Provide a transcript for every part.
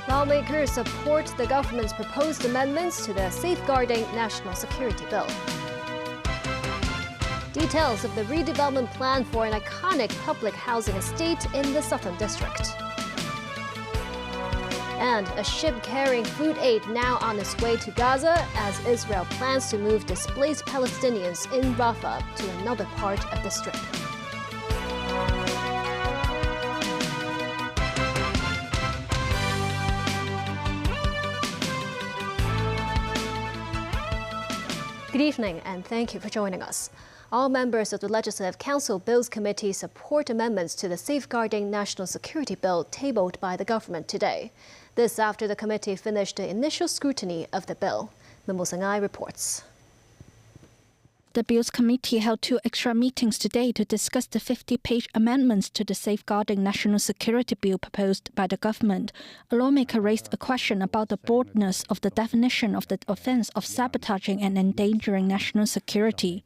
Lawmakers support the government's proposed amendments to the Safeguarding National Security Bill. Details of the redevelopment plan for an iconic public housing estate in the Southern District. And a ship carrying food aid now on its way to Gaza as Israel plans to move displaced Palestinians in Rafah to another part of the Strip. Good evening and thank you for joining us. All members of the Legislative Council Bills Committee support amendments to the Safeguarding National Security Bill tabled by the government today. This after the committee finished the initial scrutiny of the bill. Mimo Sangai reports. The Bills Committee held 2 extra meetings today to discuss the 50-page amendments to the Safeguarding National Security Bill proposed by the government. A lawmaker raised a question about the broadness of the definition of the offence of sabotaging and endangering national security.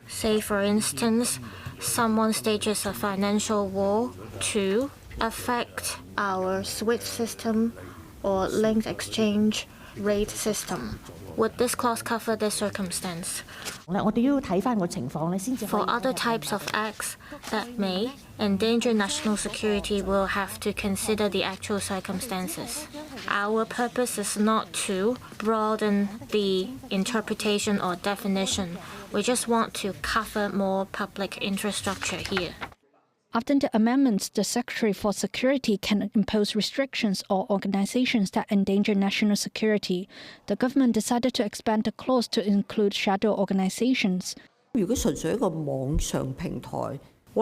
Say, for instance, someone stages a financial war to affect our SWIFT system or linked exchange rate system. Would this clause cover this circumstance? For other types of acts that may endanger national security, we'll have to consider the actual circumstances. Our purpose is not to broaden the interpretation or definition. We just want to cover more public infrastructure here. After the amendments, the Secretary for Security can impose restrictions on organizations that endanger national security. The government decided to expand the clause to include shadow organizations. What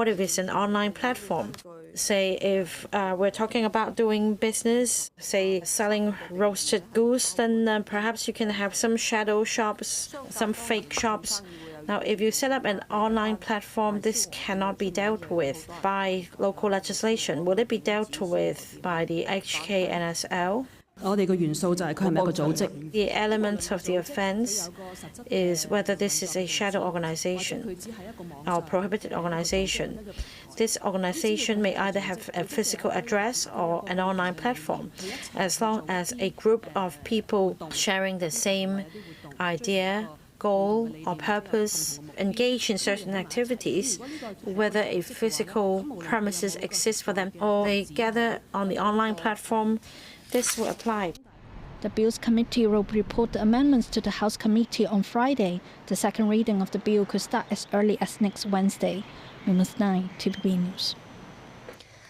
if it's an online platform? Say if we're talking about doing business, say selling roasted goose, then perhaps you can have some shadow shops, some fake shops. Now, if you set up an online platform, this cannot be dealt with by local legislation. Will it be dealt with by the HKNSL? The element of the offence is whether this is a shadow organization or prohibited organization. This organization may either have a physical address or an online platform, as long as a group of people sharing the same idea, goal or purpose engage in certain activities, whether a physical premises exists for them or they gather on the online platform, this will apply. The Bills Committee will report the amendments to the House Committee on Friday. The second reading of the bill could start as early as next Wednesday. Minus 9, TVB News.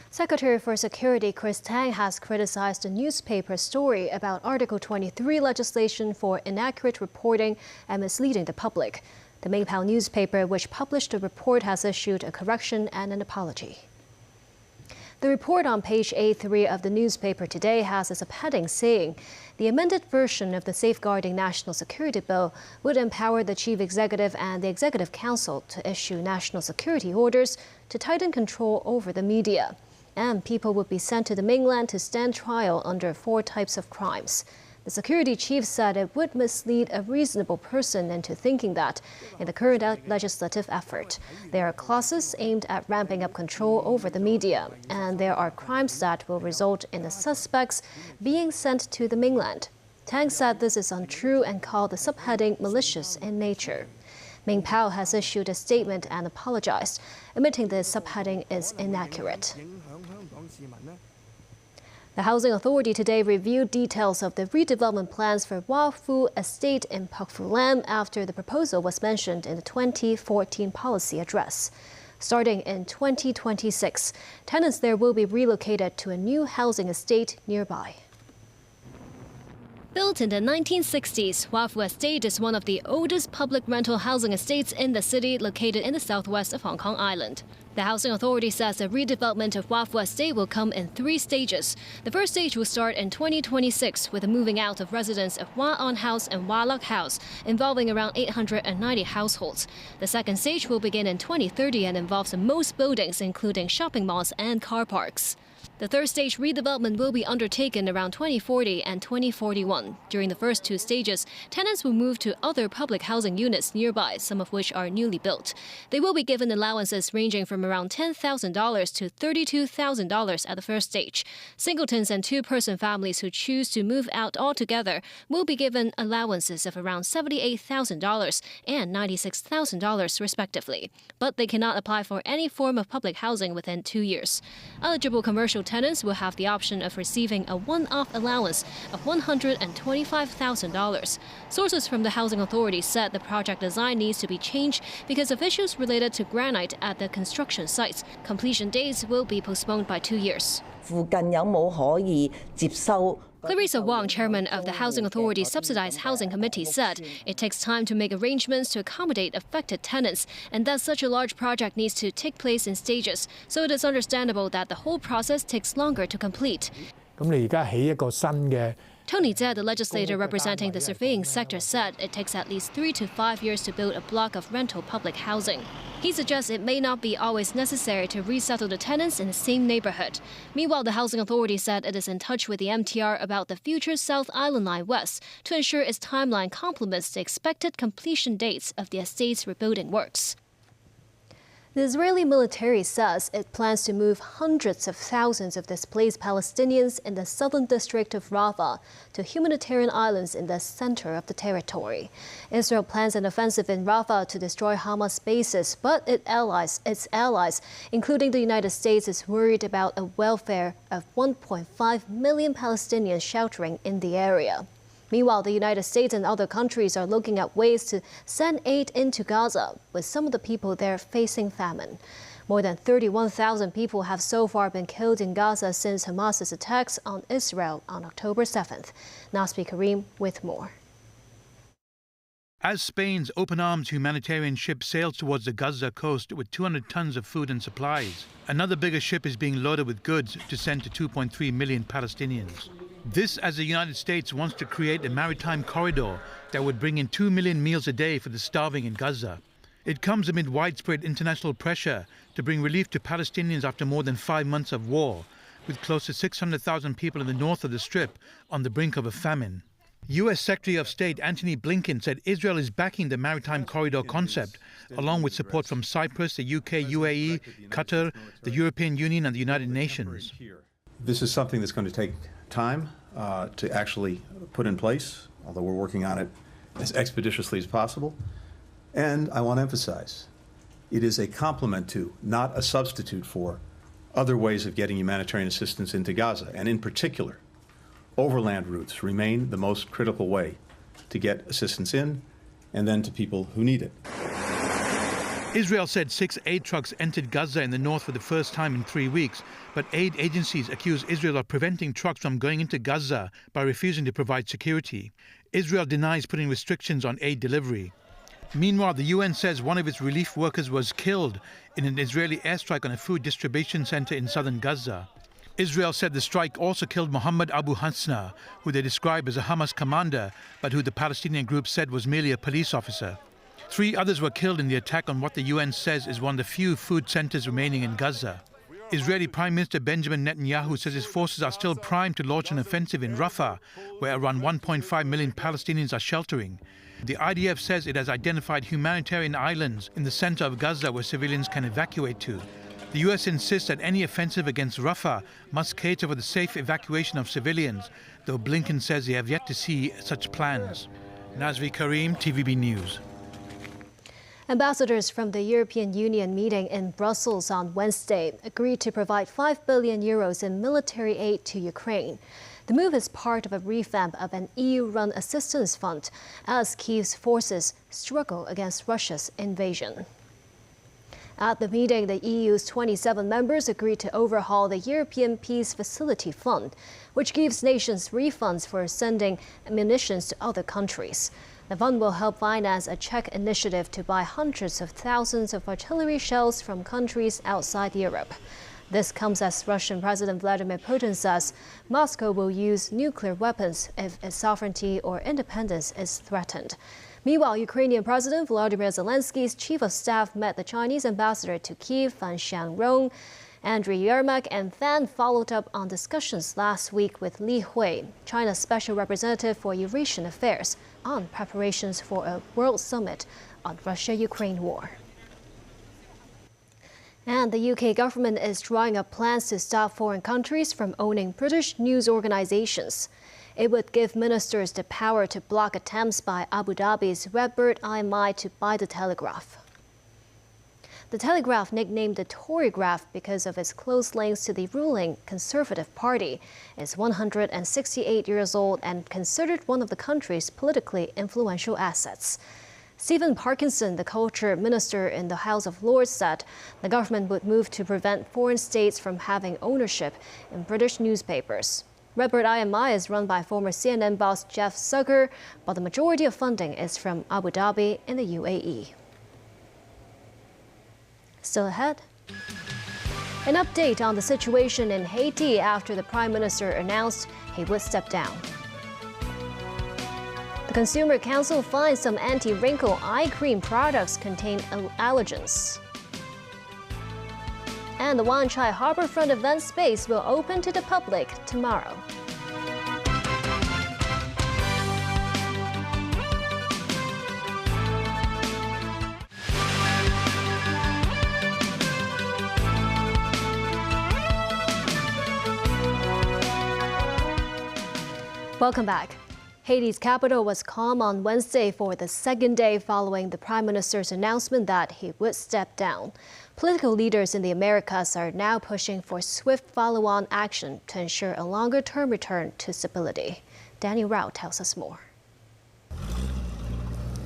Secretary for Security Chris Tang has criticized a newspaper story about Article 23 legislation for inaccurate reporting and misleading the public. The Mingpao newspaper, which published the report, has issued a correction and an apology. The report on page A3 of the newspaper today has a subheading saying, the amended version of the Safeguarding National Security Bill would empower the Chief Executive and the Executive Council to issue national security orders to tighten control over the media. And people would be sent to the mainland to stand trial under 4 types of crimes. The security chief said it would mislead a reasonable person into thinking that, in the current legislative effort, there are clauses aimed at ramping up control over the media, and there are crimes that will result in the suspects being sent to the mainland. Tang said this is untrue and called the subheading malicious in nature. Mingpao has issued a statement and apologized, admitting the subheading is inaccurate. The Housing Authority today reviewed details of the redevelopment plans for Wu Estate in Pak Fu Lam after the proposal was mentioned in the 2014 policy address. Starting in 2026, tenants there will be relocated to a new housing estate nearby. Built in the 1960s, Wu Estate is one of the oldest public rental housing estates in the city, located in the southwest of Hong Kong Island. The Housing Authority says the redevelopment of Wu Estate will come in 3 stages. The first stage will start in 2026 with the moving out of residents of Wah On House and Wah Luk House, involving around 890 households. The second stage will begin in 2030 and involves most buildings, including shopping malls and car parks. The third stage redevelopment will be undertaken around 2040 and 2041. During the first two stages, tenants will move to other public housing units nearby, some of which are newly built. They will be given allowances ranging from around $10,000 to $32,000 at the first stage. Singletons and two-person families who choose to move out altogether will be given allowances of around $78,000 and $96,000 respectively. But they cannot apply for any form of public housing within 2 years. Eligible commercial tenants will have the option of receiving a one-off allowance of $125,000. Sources from the Housing Authority said the project design needs to be changed because of issues related to granite at the construction sites. Completion dates will be postponed by 2 years. Clarissa Wong, chairman of the Housing Authority's Subsidized Housing Committee, said it takes time to make arrangements to accommodate affected tenants, and that such a large project needs to take place in stages, so it is understandable that the whole process takes longer to complete. Tony Jia, the legislator representing the surveying sector, said it takes at least 3 to 5 years to build a block of rental public housing. He suggests it may not be always necessary to resettle the tenants in the same neighborhood. Meanwhile, the Housing Authority said it is in touch with the MTR about the future South Island Line West to ensure its timeline complements the expected completion dates of the estate's rebuilding works. The Israeli military says it plans to move hundreds of thousands of displaced Palestinians in the southern district of Rafah to humanitarian islands in the center of the territory. Israel plans an offensive in Rafah to destroy Hamas bases, but its allies, including the United States, is worried about the welfare of 1.5 million Palestinians sheltering in the area. Meanwhile, the United States and other countries are looking at ways to send aid into Gaza, with some of the people there facing famine. More than 31,000 people have so far been killed in Gaza since Hamas's attacks on Israel on October 7th. Nasbi Karim with more. As Spain's open-arms humanitarian ship sails towards the Gaza coast with 200 tons of food and supplies, another bigger ship is being loaded with goods to send to 2.3 million Palestinians. This as the United States wants to create a maritime corridor that would bring in 2 million meals a day for the starving in Gaza. It comes amid widespread international pressure to bring relief to Palestinians after more than 5 months of war, with close to 600,000 people in the north of the Strip on the brink of a famine. U.S. Secretary of State Antony Blinken said Israel is backing the maritime corridor concept, along with support from Cyprus, the UK, UAE, Qatar, the European Union and the United Nations. This is something that's going to take time to actually put in place, although we're working on it as expeditiously as possible. And I want to emphasize, it is a complement to, not a substitute for, other ways of getting humanitarian assistance into Gaza. And in particular, overland routes remain the most critical way to get assistance in and then to people who need it. Israel said 6 aid trucks entered Gaza in the north for the first time in 3 weeks, but aid agencies accuse Israel of preventing trucks from going into Gaza by refusing to provide security. Israel denies putting restrictions on aid delivery. Meanwhile, the UN says one of its relief workers was killed in an Israeli airstrike on a food distribution center in southern Gaza. Israel said the strike also killed Mohammed Abu Hasna, who they describe as a Hamas commander, but who the Palestinian group said was merely a police officer. 3 others were killed in the attack on what the UN says is one of the few food centers remaining in Gaza. Israeli Prime Minister Benjamin Netanyahu says his forces are still primed to launch an offensive in Rafah, where around 1.5 million Palestinians are sheltering. The IDF says it has identified humanitarian islands in the center of Gaza where civilians can evacuate to. The US insists that any offensive against Rafah must cater for the safe evacuation of civilians, though Blinken says they have yet to see such plans. Nazvi Karim, TVB News. Ambassadors from the European Union meeting in Brussels on Wednesday agreed to provide €5 billion in military aid to Ukraine. The move is part of a revamp of an EU-run assistance fund as Kyiv's forces struggle against Russia's invasion. At the meeting, the EU's 27 members agreed to overhaul the European Peace Facility Fund, which gives nations refunds for sending munitions to other countries. The fund will help finance a Czech initiative to buy hundreds of thousands of artillery shells from countries outside Europe. This comes as Russian President Vladimir Putin says Moscow will use nuclear weapons if its sovereignty or independence is threatened. Meanwhile, Ukrainian President Volodymyr Zelensky's chief of staff met the Chinese ambassador to Kyiv, Fan Xiangrong. Andrew Yermak and Fan followed up on discussions last week with Li Hui, China's special representative for Eurasian affairs, on preparations for a world summit on Russia-Ukraine war. And the UK government is drawing up plans to stop foreign countries from owning British news organizations. It would give ministers the power to block attempts by Abu Dhabi's Redbird IMI to buy the Telegraph. The Telegraph, nicknamed the Torygraph because of its close links to the ruling Conservative Party, is 168 years old and considered one of the country's politically influential assets. Stephen Parkinson, the culture minister in the House of Lords, said the government would move to prevent foreign states from having ownership in British newspapers. Redbird IMI is run by former CNN boss Jeff Zucker, but the majority of funding is from Abu Dhabi in the UAE. Still ahead, an update on the situation in Haiti after the Prime Minister announced he would step down. The Consumer Council finds some anti-wrinkle eye cream products contain allergens. And the Wan Chai Harbourfront event space will open to the public tomorrow. Welcome back. Haiti's capital was calm on Wednesday for the second day following the Prime Minister's announcement that he would step down. Political leaders in the Americas are now pushing for swift follow-on action to ensure a longer-term return to stability. Danny Rao tells us more.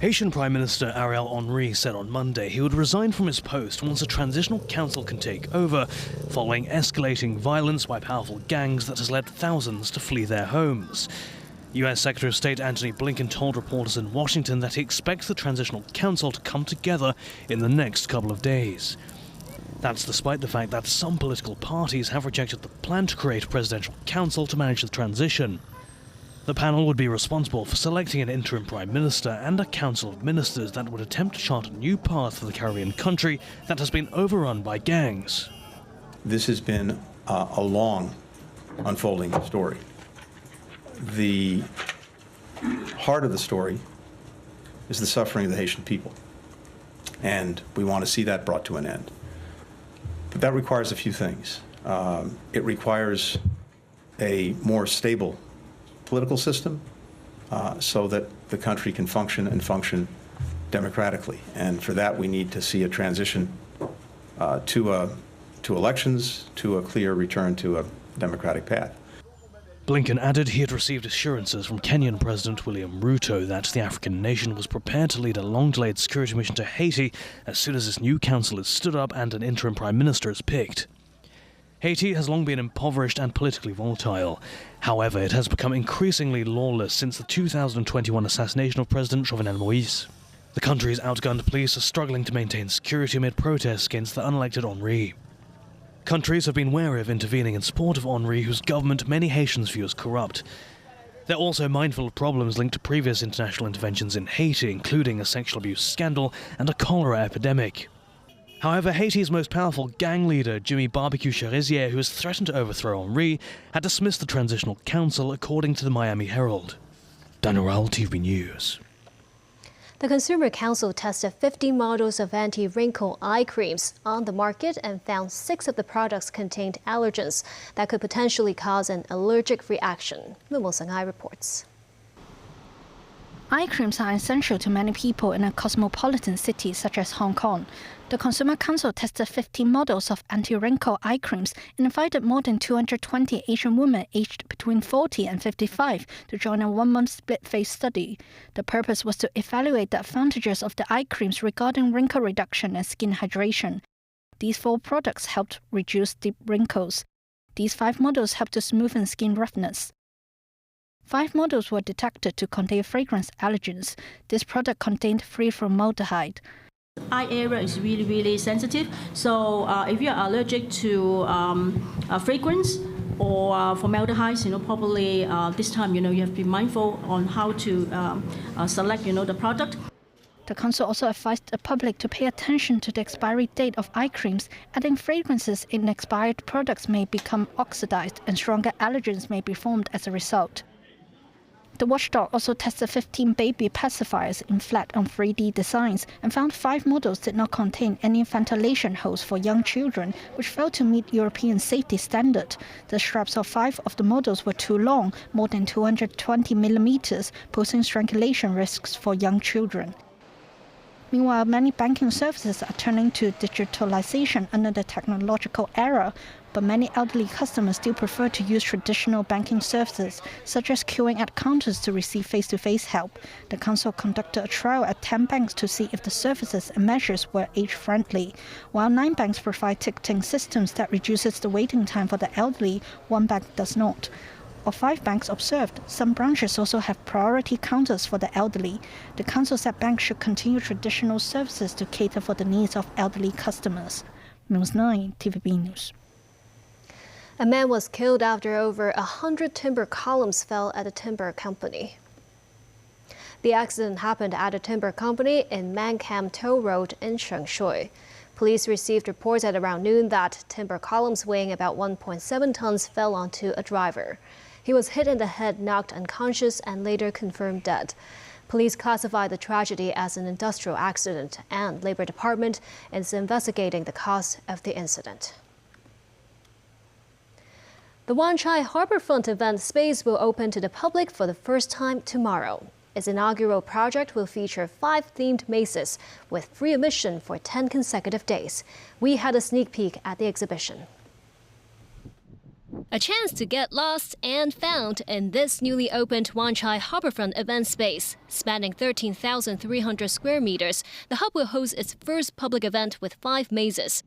Haitian Prime Minister Ariel Henry said on Monday he would resign from his post once a transitional council can take over, following escalating violence by powerful gangs that has led thousands to flee their homes. U.S. Secretary of State Antony Blinken told reporters in Washington that he expects the transitional council to come together in the next couple of days. That's despite the fact that some political parties have rejected the plan to create a presidential council to manage the transition. The panel would be responsible for selecting an interim prime minister and a council of ministers that would attempt to chart a new path for the Caribbean country that has been overrun by gangs. This has been a long unfolding story. The heart of the story is the suffering of the Haitian people, and we want to see that brought to an end. But that requires a few things. It requires a more stable political system so that the country can function and function democratically. And for that, we need to see a transition to elections, to a clear return to a democratic path. Blinken added he had received assurances from Kenyan President William Ruto that the African nation was prepared to lead a long-delayed security mission to Haiti as soon as this new council is stood up and an interim prime minister is picked. Haiti has long been impoverished and politically volatile. However, it has become increasingly lawless since the 2021 assassination of President Jovenel Moïse. The country's outgunned police are struggling to maintain security amid protests against the unelected Henry. Countries have been wary of intervening in support of Henry, whose government many Haitians view as corrupt. They're also mindful of problems linked to previous international interventions in Haiti, including a sexual abuse scandal and a cholera epidemic. However, Haiti's most powerful gang leader, Jimmy Barbecue Cherizier, who has threatened to overthrow Henry, had dismissed the Transitional Council, according to the Miami Herald. Daniel Rowell, TVB News. The Consumer Council tested 50 models of anti-wrinkle eye creams on the market and found 6 of the products contained allergens that could potentially cause an allergic reaction. Wu Estate reports. Eye creams are essential to many people in a cosmopolitan city such as Hong Kong. The Consumer Council tested 50 models of anti-wrinkle eye creams and invited more than 220 Asian women aged between 40 and 55 to join a 1-month split-phase study. The purpose was to evaluate the advantages of the eye creams regarding wrinkle reduction and skin hydration. These 4 products helped reduce deep wrinkles. These 5 models helped to smoothen skin roughness. 5 models were detected to contain fragrance allergens. This product contained free formaldehyde. Eye area is really sensitive. So if you are allergic to fragrance or formaldehyde, probably this time, you have to be mindful on how to select, the product. The council also advised the public to pay attention to the expiry date of eye creams, adding fragrances in expired products may become oxidized and stronger allergens may be formed as a result. The watchdog also tested 15 baby pacifiers in flat on 3D designs and found 5 models did not contain any ventilation holes for young children, which failed to meet European safety standard. The straps of 5 of the models were too long, more than 220 millimeters, posing strangulation risks for young children. Meanwhile, many banking services are turning to digitalization under the technological era, but many elderly customers still prefer to use traditional banking services, such as queuing at counters to receive face-to-face help. The council conducted a trial at 10 banks to see if the services and measures were age-friendly. While 9 banks provide ticketing systems that reduces the waiting time for the elderly, 1 bank does not. Of 5 banks observed, some branches also have priority counters for the elderly. The council said banks should continue traditional services to cater for the needs of elderly customers. News 9, TVB News. A man was killed after over 100 timber columns fell at a timber company. The accident happened at a timber company in Mancam Toll Road in Shengshui. Police received reports at around noon that timber columns weighing about 1.7 tons fell onto a driver. He was hit in the head, knocked unconscious, and later confirmed dead. Police classified the tragedy as an industrial accident, and Labor Department is investigating the cause of the incident. The Wan Chai Harbourfront event space will open to the public for the first time tomorrow. Its inaugural project will feature 5 themed mazes with free admission for 10 consecutive days. We had a sneak peek at the exhibition. A chance to get lost and found in this newly opened Wan Chai Harbourfront event space. Spanning 13,300 square meters, the hub will host its first public event with 5 mazes.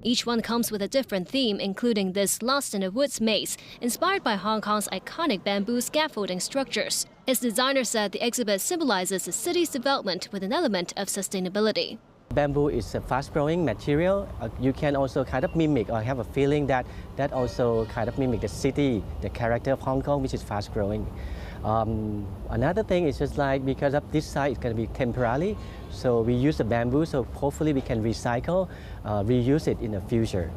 Each one comes with a different theme, including this Lost in the Woods maze, inspired by Hong Kong's iconic bamboo scaffolding structures. Its designer said the exhibit symbolizes the city's development with an element of sustainability. Bamboo is a fast-growing material. You can also kind of mimic or have a feeling that also kind of mimic the city, the character of Hong Kong, which is fast-growing. Another thing is just like because of this site, it's going to be temporary, so we use the bamboo, so hopefully we can recycle, reuse it in the future.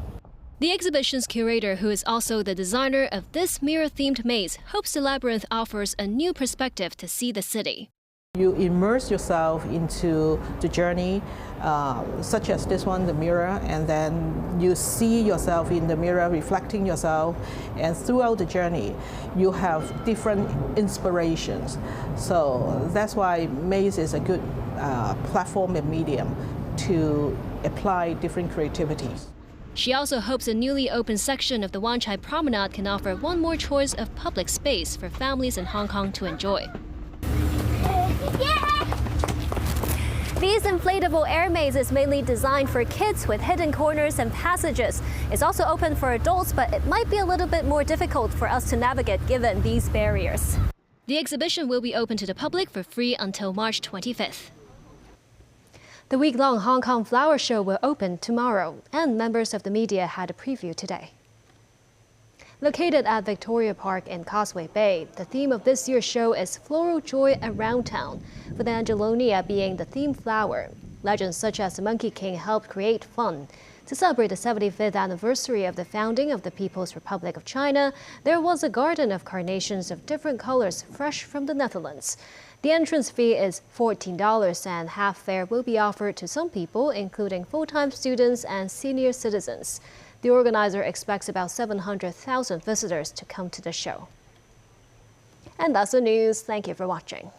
The exhibition's curator, who is also the designer of this mirror-themed maze, hopes the labyrinth offers a new perspective to see the city. You immerse yourself into the journey, such as this one, the mirror, and then you see yourself in the mirror, reflecting yourself, and throughout the journey, you have different inspirations. So that's why maze is a good platform and medium to apply different creativities. She also hopes a newly opened section of the Wan Chai Promenade can offer one more choice of public space for families in Hong Kong to enjoy. These inflatable air maze is mainly designed for kids with hidden corners and passages. It's also open for adults, but it might be a little bit more difficult for us to navigate given these barriers. The exhibition will be open to the public for free until March 25th. The week-long Hong Kong Flower Show will open tomorrow, and members of the media had a preview today. Located at Victoria Park in Causeway Bay, the theme of this year's show is Floral Joy Around Town, with Angelonia being the theme flower. Legends such as the Monkey King helped create fun. To celebrate the 75th anniversary of the founding of the People's Republic of China, there was a garden of carnations of different colors fresh from the Netherlands. The entrance fee is $14 and half fare will be offered to some people, including full-time students and senior citizens. The organizer expects about 700,000 visitors to come to the show. And that's the news. Thank you for watching.